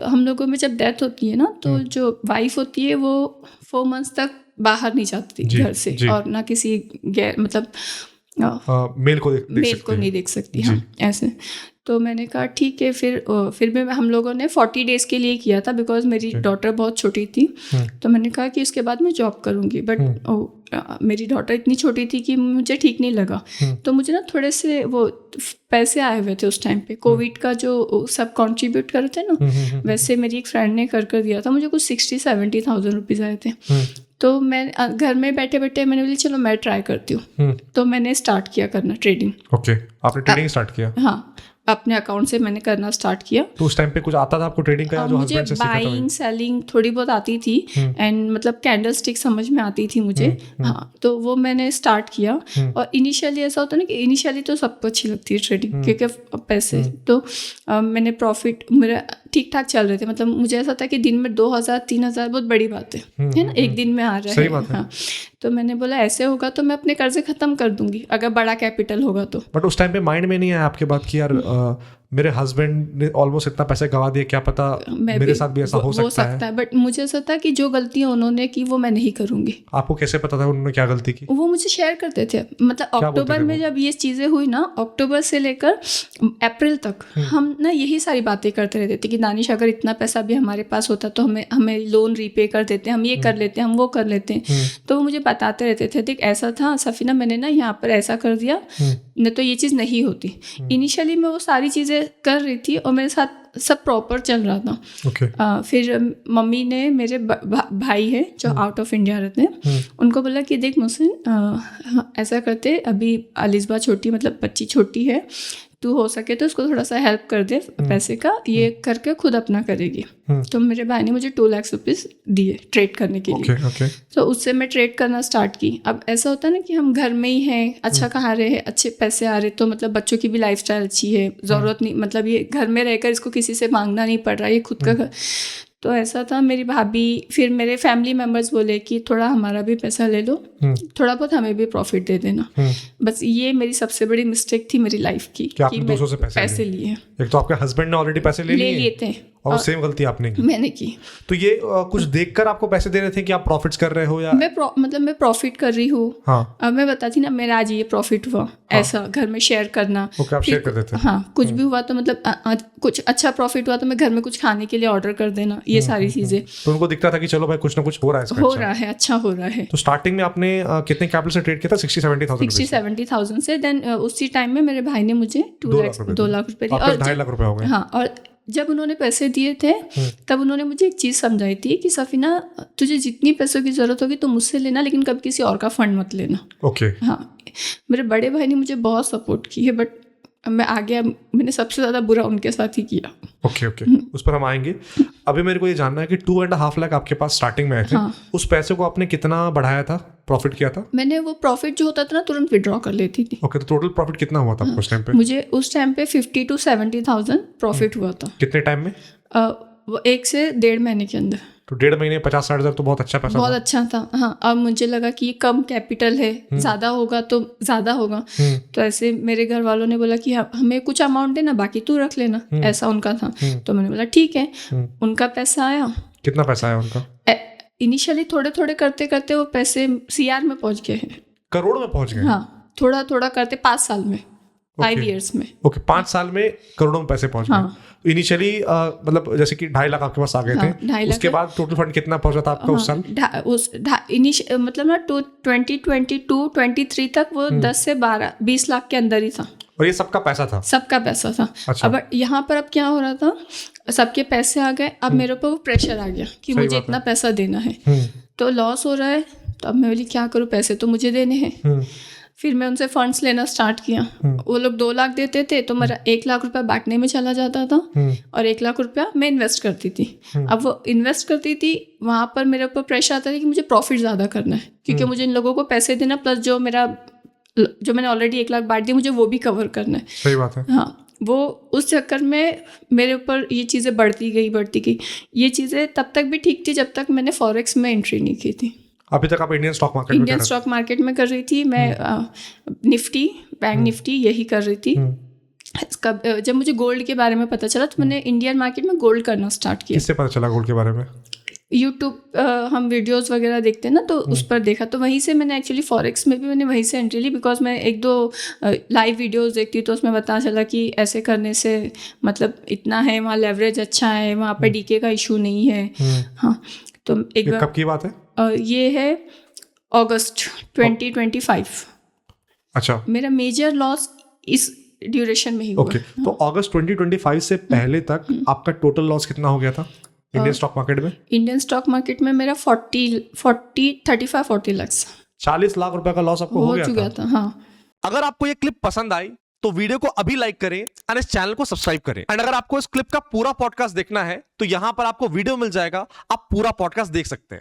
हम लोगों में जब डेथ होती है ना, तो जो वाइफ होती है वो 4 months तक बाहर नहीं जाती घर से, और ना किसी मतलब मेल को नहीं देख सकती। हाँ, ऐसे। तो मैंने कहा ठीक है, फिर भी हम लोगों ने 40 days के लिए किया था, बिकॉज मेरी डॉटर बहुत छोटी थी। तो मैंने कहा कि उसके बाद मैं जॉब करूँगी, बट मेरी डॉटर इतनी छोटी थी कि मुझे ठीक नहीं लगा। तो मुझे ना थोड़े से वो पैसे आए हुए थे उस टाइम पे, कोविड का जो सब कॉन्ट्रीब्यूट कर थे ना, वैसे मेरी एक फ्रेंड ने कर दिया था, मुझे कुछ 60-70,000 रुपीज़ आए थे। तो मैं घर में बैठे बैठे मैंने बोली चलो मैं ट्राई करती हूँ। तो मैंने स्टार्ट किया करना ट्रेडिंग। ओके, आपने ट्रेडिंग स्टार्ट किया? हाँ, अपने अकाउंट से मैंने करना स्टार्ट किया। तो उस टाइम पे कुछ आता था आपको ट्रेडिंग का? जो मुझे बाइंग सेलिंग थोड़ी बहुत आती थी, एंड मतलब कैंडल स्टिक समझ में आती थी मुझे। हाँ, तो वो मैंने स्टार्ट किया। और इनिशियली ऐसा होता है ना कि इनिशियली तो सबको अच्छी लगती है ट्रेडिंग, क्योंकि पैसे तो मैंने प्रॉफिट मेरा ठीक ठाक चल रहे थे। मतलब मुझे ऐसा था कि दिन में 2,000-3,000 बहुत बड़ी बात है ना, एक दिन में आ रहा है। हाँ, तो मैंने बोला ऐसे होगा तो मैं अपने कर्जे खत्म कर दूंगी अगर बड़ा कैपिटल होगा तो। बट उस टाइम पे माइंड में नहीं आया आपके बात कि यार मेरे हस्बैंड ने ऑलमोस्ट इतना पैसे गवा दिया, क्या पता मेरे साथ भी ऐसा हो सकता है। बट मुझे ऐसा था कि जो गलतियां उन्होंने की वो मैं नहीं करूंगी। आपको कैसे पता था उन्होंने क्या गलती की? वो मुझे शेयर करते थे। मतलब अक्टूबर में जब ये चीज़ें हुई ना, अक्टूबर से लेकर अप्रैल तक हम ना यही सारी बातें करते रहते थे कि दानिश अगर इतना पैसा भी हमारे पास होता तो हमें लोन रीपे कर देते, हम ये कर लेते, हम वो कर लेते। तो वो मुझे बताते रहते थे देख ऐसा था सफीना, मैंने ना यहाँ पर ऐसा कर दिया, नहीं तो ये चीज़ नहीं होती। इनिशियली मैं वो सारी चीज़ें कर रही थी और मेरे साथ सब प्रॉपर चल रहा था। फिर मम्मी ने, मेरे भाई है जो आउट ऑफ इंडिया रहते हैं, उनको बोला कि देख मुझसे ऐसा करते, अभी अलिस्बा छोटी मतलब बच्ची छोटी है, तू हो सके तो उसको थोड़ा सा हेल्प कर दे पैसे का, ये करके खुद अपना करेगी। तो मेरे भाई ने मुझे 2 लाख रुपीज़ दिए ट्रेड करने के लिए। तो उससे मैं ट्रेड करना स्टार्ट की। अब ऐसा होता है ना कि हम घर में ही हैं, अच्छा कमा रहे हैं, अच्छे पैसे आ रहे, तो मतलब बच्चों की भी लाइफस्टाइल अच्छी है, ज़रूरत नहीं, मतलब ये घर में रहकर इसको किसी से मांगना नहीं पड़ रहा, ये खुद का घर। तो ऐसा था। मेरी भाभी, फिर मेरे फैमिली मेम्बर्स बोले कि थोड़ा हमारा भी पैसा ले लो, थोड़ा बहुत हमें भी प्रॉफिट दे देना। बस ये मेरी सबसे बड़ी मिस्टेक थी मेरी लाइफ की कि आपने दूसरों से पैसे लिए। एक तो आपके हस्बैंड ने ऑलरेडी पैसे ले लिए थे और सेम गलती आपने की। मैंने की। तो ये कुछ देखकर आपको पैसे दे रहे थे कि आप प्रॉफिट्स कर रहे हो या मैं प्रॉफिट कर रही हूँ। हाँ, अब मैं बताती ना मेरा आज ये प्रॉफिट हुआ। हाँ, ऐसा घर में शेयर करना। आप शेयर कर देते? हाँ, कुछ भी हुआ तो मतलब कुछ अच्छा प्रॉफिट हुआ तो मैं घर में कुछ खाने के लिए ऑर्डर कर देना, ये सारी चीजें। तो उनको दिखता था कि चलो भाई कुछ ना कुछ हो रहा है, अच्छा हो रहा है। तो स्टार्टिंग में आपने कितने कैपिटल से ट्रेड किया था? 60-70,000 से। देन उसी टाइम में मेरे भाई ने मुझे 2 लाख रुपए दिए और 2.5 लाख रुपए हो गए। हाँ, और जब उन्होंने पैसे दिए थे तब उन्होंने मुझे एक चीज़ समझाई थी कि सफीना तुझे जितनी पैसों की ज़रूरत होगी तो मुझसे लेना, लेकिन कभी किसी और का फंड मत लेना। ओके। हाँ, मेरे बड़े भाई ने मुझे बहुत सपोर्ट की है, बट मैं आगे मैंने सबसे ज़्यादा बुरा उनके साथ ही किया। ओके, उस पर हम आएंगे। अभी मेरे को ये जानना है कि 2.5 लाख आपके पास स्टार्टिंग में आए थे। हाँ। उस पैसे को आपने कितना बढ़ाया था, प्रॉफिट किया था? मैंने वो प्रॉफिट जो होता था ना तुरंत विड्रॉ कर लेती थी। ओके, तो टोटल प्रॉफिट कितना हुआ था उस टाइम पे? मुझे उस टाइम पे 50,000-70,000 प्रॉफिट हुआ था। कितने टाइम में? वो 1 से 1.5 महीने के अंदर। तो 1.5 महीने 50-60 हज़ार तो बहुत अच्छा पैसा, बहुत अच्छा था। हाँ, अब मुझे लगा कि ये कम कैपिटल है, ज़्यादा होगा तो ज़्यादा होगा। तो ऐसे मेरे घर वालों ने बोला कि हमें कुछ अमाउंट देना, बाकी तू रख लेना, ऐसा उनका था। तो मैंने बोला ठीक है। उनका पैसा आया। कितना पैसा आया उनका? इनिशियली थोड़े थोड़े करते करते वो पैसे CR में पहुंच गए हैं। करोड़ में पहुंच गए? हाँ, थोड़ा थोड़ा करते 5 साल में, 5 years में। ओके, 5 साल में करोड़ों में पैसे पहुंच गए। इनिशियली मतलब जैसे कि 2.5 लाख आपके पास आ गए थे, उसके बाद टोटल फंड कितना पहुंचा था आपका उस साल? मतलब ना 2022-23 तक वो 10 से 20 लाख के अंदर ही था। और ये सबका पैसा था? सबका पैसा था। अच्छा। अब यहाँ पर अब क्या हो रहा था, सबके पैसे आ गए, अब मेरे ऊपर वो प्रेशर आ गया कि मुझे इतना पैसा देना है, तो लॉस हो रहा है। तो अब मैं बोली क्या करूँ, पैसे तो मुझे देने हैं। फिर मैं उनसे फंड्स लेना स्टार्ट किया। वो लोग 2 लाख देते थे तो मेरा 1 लाख रुपया बांटने में चला जाता था और 1 लाख रुपया मैं इन्वेस्ट करती थी। अब वो इन्वेस्ट करती थी, वहाँ पर मेरे ऊपर प्रेशर आता था कि मुझे प्रॉफिट ज़्यादा करना है, क्योंकि मुझे इन लोगों को पैसे देना प्लस जो मैंने ऑलरेडी 1 लाख बांट दी मुझे वो भी कवर करना है। सही बात है। हाँ, वो उस चक्कर में मेरे ऊपर ये चीज़ें बढ़ती गई। ये चीज़ें तब तक भी ठीक थी जब तक मैंने फॉरेक्स में एंट्री नहीं की थी। अभी तक आप इंडियन स्टॉक मार्केट में कर रही थी। मैं निफ्टी, बैंक निफ्टी यही कर रही थी। जब मुझे गोल्ड के बारे में पता चला तो मैंने इंडियन मार्केट में गोल्ड करना स्टार्ट किया। किससे पता चला गोल्ड के बारे में? यूट्यूब हम वीडियोस वगैरह देखते हैं ना, तो उस पर देखा, तो वहीं से मैंने एक्चुअली फॉरेक्स में भी मैंने वहीं से एंट्री ली, बिकॉज मैं 1-2 लाइव वीडियोस देखती हूँ तो उसमें पता चला कि ऐसे करने से मतलब इतना है, वहाँ लेवरेज अच्छा है, वहाँ पर डीके का इशू नहीं है। हाँ, तो एक बार, कब की बात है ये है अगस्त 2025। अच्छा, मेरा मेजर लॉस इस ड्यूरेशन में ही हुआ। ओके, तो अगस्त 2025 से पहले तक आपका टोटल लॉस कितना हो गया था इंडियन स्टॉक मार्केट में? इंडियन स्टॉक मार्केट में मेरा 35-40 लाख 40 लाख रुपए का लॉस आपको हो चुका था। हाँ। अगर आपको ये क्लिप पसंद आई तो वीडियो को अभी लाइक करें और इस चैनल को सब्सक्राइब करें। एंड अगर आपको इस क्लिप का पूरा पॉडकास्ट देखना है तो यहां पर आपको वीडियो मिल जाएगा, आप पूरा पॉडकास्ट देख सकते हैं।